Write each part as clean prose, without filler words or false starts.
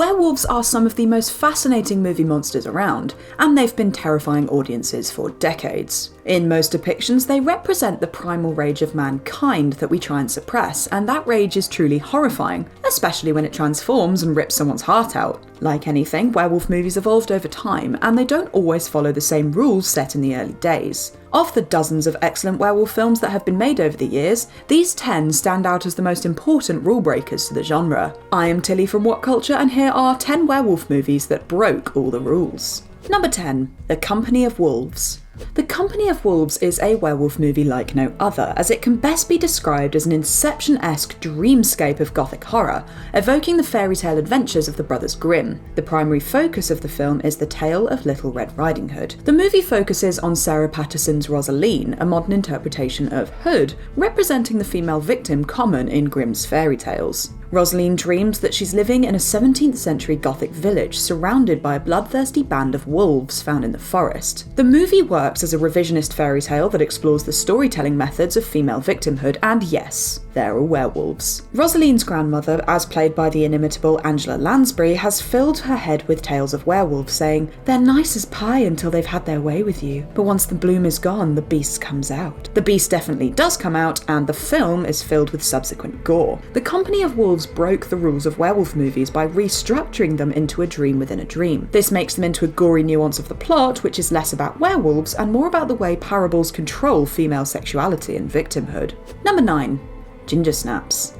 Werewolves are some of the most fascinating movie monsters around, and they've been terrifying audiences for decades. In most depictions, they represent the primal rage of mankind that we try and suppress, and that rage is truly horrifying, especially when it transforms and rips someone's heart out. Like anything, werewolf movies evolved over time, and they don't always follow the same rules set in the early days. Of the dozens of excellent werewolf films that have been made over the years, these 10 stand out as the most important rule breakers to the genre. I am Tilly from What Culture, and here are 10 werewolf movies that broke all the rules. Number 10. The Company of Wolves. The Company of Wolves is a werewolf movie like no other, as it can best be described as an Inception-esque dreamscape of gothic horror, evoking the fairy tale adventures of the Brothers Grimm. The primary focus of the film is the tale of Little Red Riding Hood. The movie focuses on Sarah Patterson's Rosaleen, a modern interpretation of Hood, representing the female victim common in Grimm's fairy tales. Rosaleen dreams that she's living in a 17th century Gothic village surrounded by a bloodthirsty band of wolves found in the forest. The movie works as a revisionist fairy tale that explores the storytelling methods of female victimhood, and yes, there are werewolves. Rosaleen's grandmother, as played by the inimitable Angela Lansbury, has filled her head with tales of werewolves, saying, "They're nice as pie until they've had their way with you, but once the bloom is gone, the beast comes out." The beast definitely does come out, and the film is filled with subsequent gore. The Company of Wolves broke the rules of werewolf movies by restructuring them into a dream within a dream. This makes them into a gory nuance of the plot, which is less about werewolves and more about the way parables control female sexuality and victimhood. Number 9. Ginger Snaps.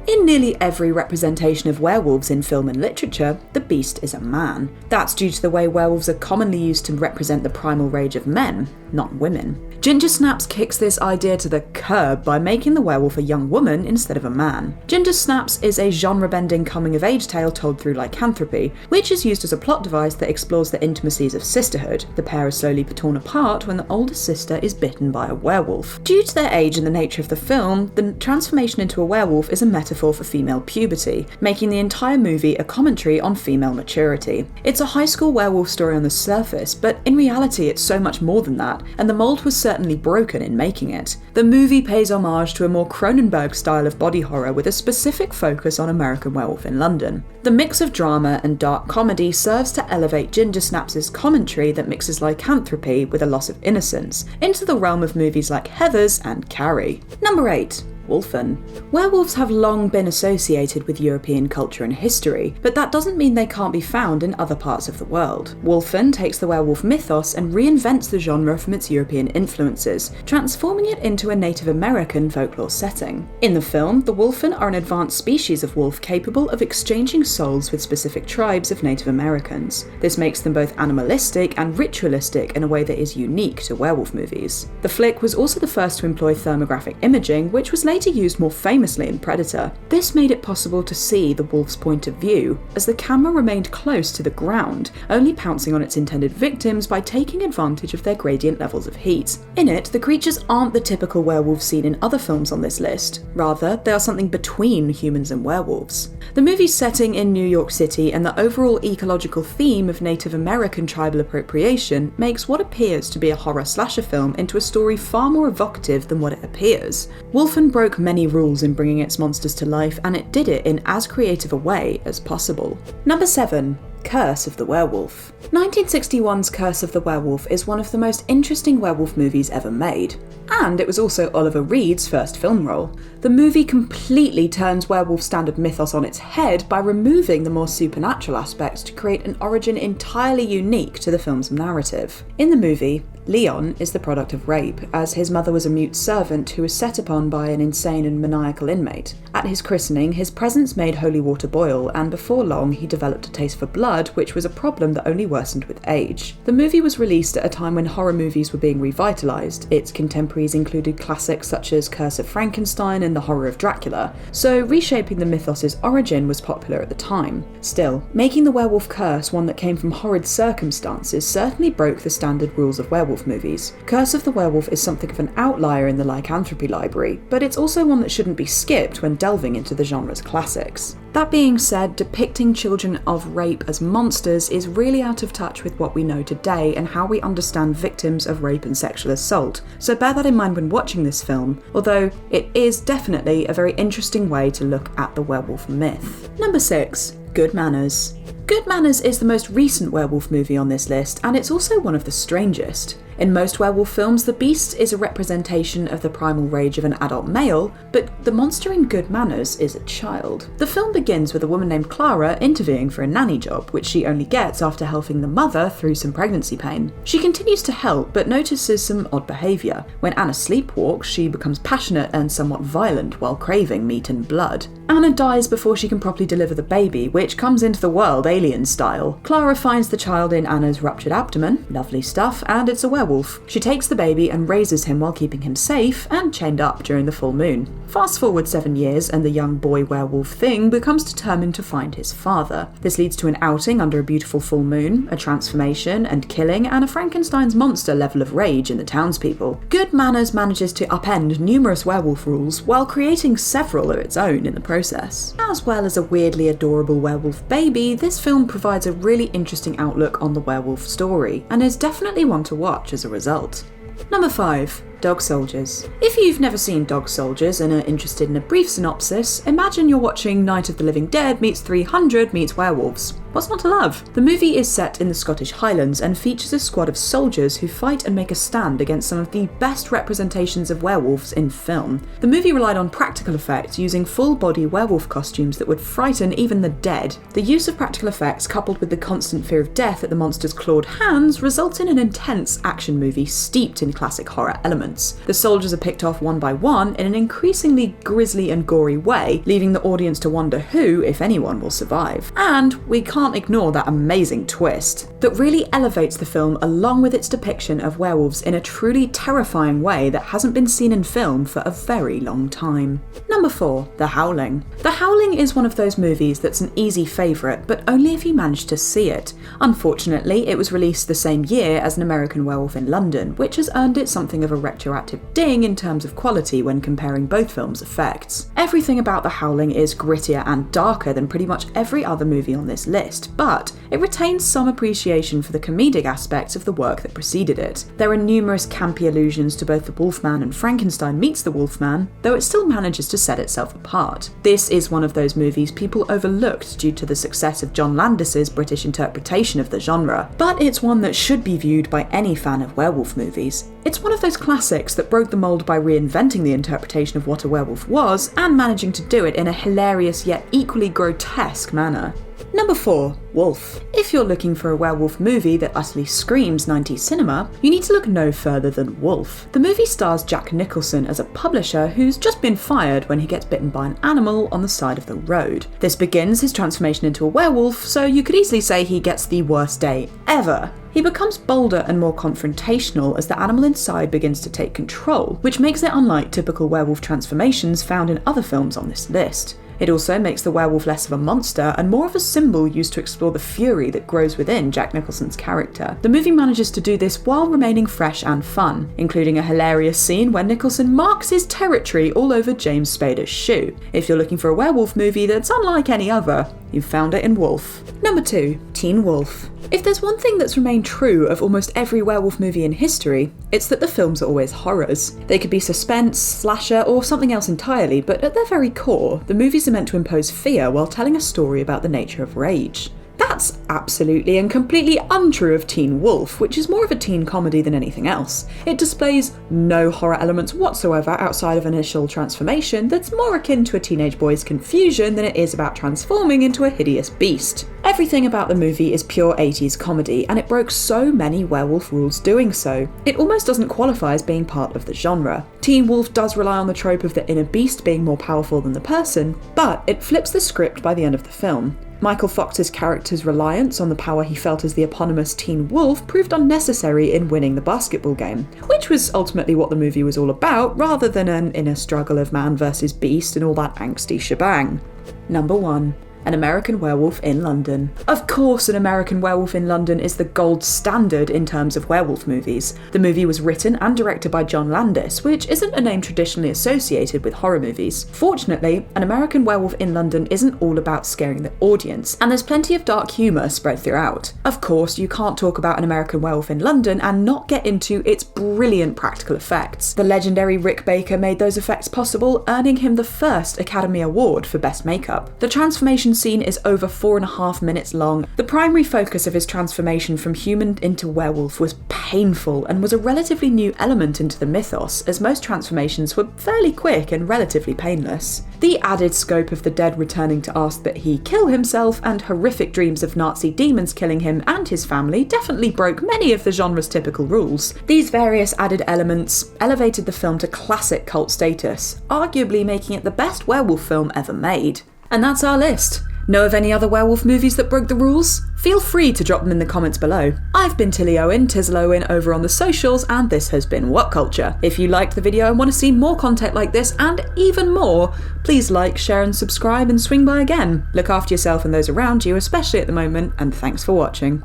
In nearly every representation of werewolves in film and literature, the beast is a man. That's due to the way werewolves are commonly used to represent the primal rage of men, not women. Ginger Snaps kicks this idea to the curb by making the werewolf a young woman instead of a man. Ginger Snaps is a genre-bending coming-of-age tale told through lycanthropy, which is used as a plot device that explores the intimacies of sisterhood. The pair are slowly torn apart when the older sister is bitten by a werewolf. Due to their age and the nature of the film, the transformation into a werewolf is a metaphor for female puberty, making the entire movie a commentary on female maturity. It's a high school werewolf story on the surface, but in reality it's so much more than that, and the mold was certainly broken in making it. The movie pays homage to a more Cronenberg style of body horror with a specific focus on American Werewolf in London. The mix of drama and dark comedy serves to elevate Ginger Snaps' commentary that mixes lycanthropy with a loss of innocence into the realm of movies like Heathers and Carrie. Number 8. Wolfen. Werewolves have long been associated with European culture and history, but that doesn't mean they can't be found in other parts of the world. Wolfen takes the werewolf mythos and reinvents the genre from its European influences, transforming it into a Native American folklore setting. In the film, the Wolfen are an advanced species of wolf capable of exchanging souls with specific tribes of Native Americans. This makes them both animalistic and ritualistic in a way that is unique to werewolf movies. The flick was also the first to employ thermographic imaging, which was later used more famously in Predator. This made it possible to see the wolf's point of view, as the camera remained close to the ground, only pouncing on its intended victims by taking advantage of their gradient levels of heat. In it, the creatures aren't the typical werewolves seen in other films on this list. Rather, they are something between humans and werewolves. The movie's setting in New York City and the overall ecological theme of Native American tribal appropriation makes what appears to be a horror slasher film into a story far more evocative than what it appears. Wolfen broke many rules in bringing its monsters to life, and it did it in as creative a way as possible. Number 7. Curse of the Werewolf. 1961's Curse of the Werewolf is one of the most interesting werewolf movies ever made, and it was also Oliver Reed's first film role. The movie completely turns werewolf standard mythos on its head by removing the more supernatural aspects to create an origin entirely unique to the film's narrative. In the movie, Leon is the product of rape, as his mother was a mute servant who was set upon by an insane and maniacal inmate. At his christening, his presence made holy water boil, and before long he developed a taste for blood, which was a problem that only worsened with age. The movie was released at a time when horror movies were being revitalised. Its contemporaries included classics such as Curse of Frankenstein and The Horror of Dracula, so reshaping the mythos's origin was popular at the time. Still, making the werewolf curse one that came from horrid circumstances certainly broke the standard rules of werewolf movies. Curse of the Werewolf is something of an outlier in the lycanthropy library, but it's also one that shouldn't be skipped when delving into the genre's classics. That being said, depicting children of rape as monsters is really out of touch with what we know today and how we understand victims of rape and sexual assault, so bear that in mind when watching this film, although it is definitely a very interesting way to look at the werewolf myth. Number 6. Good Manners. Good Manners is the most recent werewolf movie on this list, and it's also one of the strangest. In most werewolf films, the beast is a representation of the primal rage of an adult male, but the monster in Good Manners is a child. The film begins with a woman named Clara interviewing for a nanny job, which she only gets after helping the mother through some pregnancy pain. She continues to help, but notices some odd behaviour. When Anna sleepwalks, she becomes passionate and somewhat violent while craving meat and blood. Anna dies before she can properly deliver the baby, which comes into the world alien style. Clara finds the child in Anna's ruptured abdomen, lovely stuff, and it's a werewolf. She takes the baby and raises him while keeping him safe and chained up during the full moon. Fast forward 7 years and the young boy werewolf Thing becomes determined to find his father. This leads to an outing under a beautiful full moon, a transformation and killing, and a Frankenstein's monster level of rage in the townspeople. Good Manners manages to upend numerous werewolf rules while creating several of its own in the process. As well as a weirdly adorable werewolf baby, this film provides a really interesting outlook on the werewolf story, and is definitely one to watch as a result. Number 5. Dog Soldiers. If you've never seen Dog Soldiers and are interested in a brief synopsis, imagine you're watching Night of the Living Dead meets 300 meets werewolves. What's not to love? The movie is set in the Scottish Highlands and features a squad of soldiers who fight and make a stand against some of the best representations of werewolves in film. The movie relied on practical effects, using full-body werewolf costumes that would frighten even the dead. The use of practical effects, coupled with the constant fear of death at the monster's clawed hands, results in an intense action movie steeped in classic horror elements. The soldiers are picked off one by one in an increasingly grisly and gory way, leaving the audience to wonder who, if anyone, will survive. And we can't ignore that amazing twist that really elevates the film along with its depiction of werewolves in a truly terrifying way that hasn't been seen in film for a very long time. Number 4. The Howling. The Howling is one of those movies that's an easy favourite, but only if you manage to see it. Unfortunately, it was released the same year as An American Werewolf in London, which has earned it something of a retroactive ding in terms of quality when comparing both films' effects. Everything about The Howling is grittier and darker than pretty much every other movie on this list, but it retains some appreciation for the comedic aspects of the work that preceded it. There are numerous campy allusions to both the Wolfman and Frankenstein meets the Wolfman, though it still manages to set itself apart. This is one of those movies people overlooked due to the success of John Landis's British interpretation of the genre, but it's one that should be viewed by any fan of werewolf movies. It's one of those classics that broke the mould by reinventing the interpretation of what a werewolf was, and managing to do it in a hilarious yet equally grotesque manner. Number 4. Wolf. If you're looking for a werewolf movie that utterly screams 90s cinema, you need to look no further than Wolf. The movie stars Jack Nicholson as a publisher who's just been fired when he gets bitten by an animal on the side of the road. This begins his transformation into a werewolf, so you could easily say he gets the worst day ever. He becomes bolder and more confrontational as the animal inside begins to take control, which makes it unlike typical werewolf transformations found in other films on this list. It also makes the werewolf less of a monster and more of a symbol used to explore the fury that grows within Jack Nicholson's character. The movie manages to do this while remaining fresh and fun, including a hilarious scene where Nicholson marks his territory all over James Spader's shoe. If you're looking for a werewolf movie that's unlike any other, you've found it in Wolf. Number 2. Teen Wolf. If there's one thing that's remained true of almost every werewolf movie in history, it's that the films are always horrors. They could be suspense, slasher, or something else entirely, but at their very core, the movies are meant to impose fear while telling a story about the nature of rage. That's absolutely and completely untrue of Teen Wolf, which is more of a teen comedy than anything else. It displays no horror elements whatsoever outside of initial transformation that's more akin to a teenage boy's confusion than it is about transforming into a hideous beast. Everything about the movie is pure 80s comedy, and it broke so many werewolf rules doing so. It almost doesn't qualify as being part of the genre. Teen Wolf does rely on the trope of the inner beast being more powerful than the person, but it flips the script by the end of the film. Michael Fox's character's reliance on the power he felt as the eponymous Teen Wolf proved unnecessary in winning the basketball game, which was ultimately what the movie was all about, rather than an inner struggle of man versus beast and all that angsty shebang. Number 1. An American Werewolf in London. Of course, An American Werewolf in London is the gold standard in terms of werewolf movies. The movie was written and directed by John Landis, which isn't a name traditionally associated with horror movies. Fortunately, An American Werewolf in London isn't all about scaring the audience, and there's plenty of dark humour spread throughout. Of course, you can't talk about An American Werewolf in London and not get into its brilliant practical effects. The legendary Rick Baker made those effects possible, earning him the first Academy Award for Best Makeup. The transformation transformation scene is over 4.5 minutes long. The primary focus of his transformation from human into werewolf was painful and was a relatively new element into the mythos, as most transformations were fairly quick and relatively painless. The added scope of the dead returning to ask that he kill himself and horrific dreams of Nazi demons killing him and his family definitely broke many of the genre's typical rules. These various added elements elevated the film to classic cult status, arguably making it the best werewolf film ever made. And that's our list. Know of any other werewolf movies that broke the rules? Feel free to drop them in the comments below. I've been Tilly Owen, Tizzle Owen over on the socials, and this has been What Culture. If you liked the video and want to see more content like this and even more, please like, share and subscribe and swing by again. Look after yourself and those around you, especially at the moment, and thanks for watching.